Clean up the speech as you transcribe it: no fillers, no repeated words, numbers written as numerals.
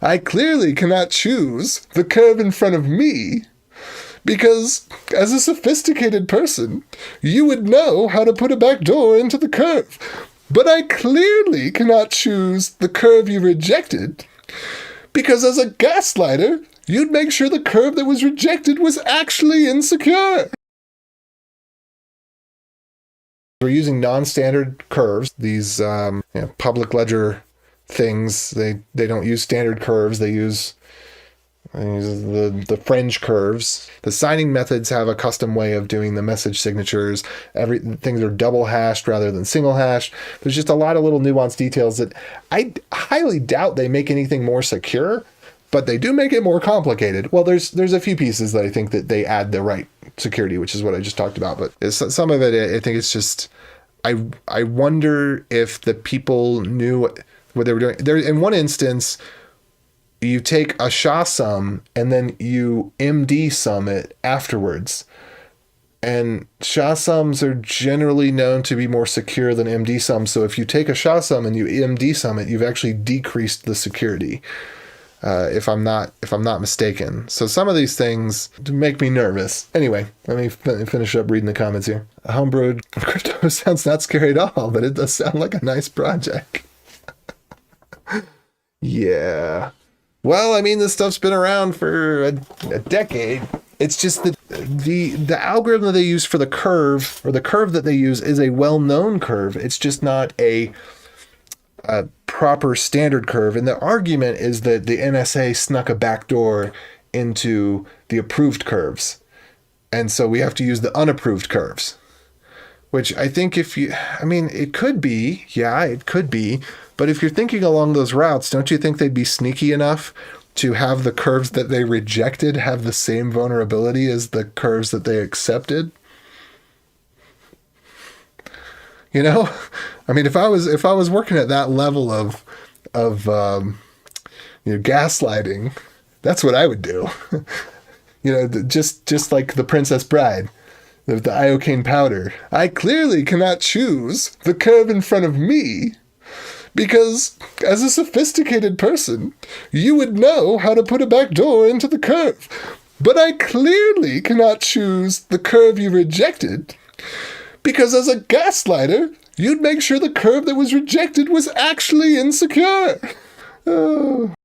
I clearly cannot choose the curve in front of me because, as a sophisticated person, you would know how to put a back door into the curve. But I clearly cannot choose the curve you rejected because, as a gaslighter, you'd make sure the curve that was rejected was actually insecure. We're using non-standard curves, these public ledger things. They don't use standard curves. They use the fringe curves. The signing methods have a custom way of doing the message signatures. Things are double hashed rather than single hashed. There's just a lot of little nuanced details that I highly doubt they make anything more secure, but they do make it more complicated. Well, there's a few pieces that I think that they add the right security, which is what I just talked about. But some of it, I think it's just, I wonder if the people knew what they were doing. There, in one instance, you take a SHA sum and then you MD sum it afterwards. And SHA sums are generally known to be more secure than MD sums. So if you take a SHA sum and you MD sum it, you've actually decreased the security. If I'm not mistaken. So some of these things make me nervous. Anyway, let me finish up reading the comments here. Homebrewed crypto sounds not scary at all, but it does sound like a nice project. Yeah. Well, I mean, this stuff's been around for a decade. It's just that the algorithm that they use for the curve, or the curve that they use, is a well-known curve. It's just not a proper standard curve. And the argument is that the NSA snuck a backdoor into the approved curves. And so we have to use the unapproved curves, which I think it could be, yeah, it could be. But if you're thinking along those routes, don't you think they'd be sneaky enough to have the curves that they rejected have the same vulnerability as the curves that they accepted? You know, I mean, if I was working at that level of gaslighting, that's what I would do. Just like the Princess Bride, the iocane powder. I clearly cannot choose the curve in front of me because, as a sophisticated person, you would know how to put a back door into the curve. But I clearly cannot choose the curve you rejected because, as a gaslighter, you'd make sure the curve that was rejected was actually insecure. Oh.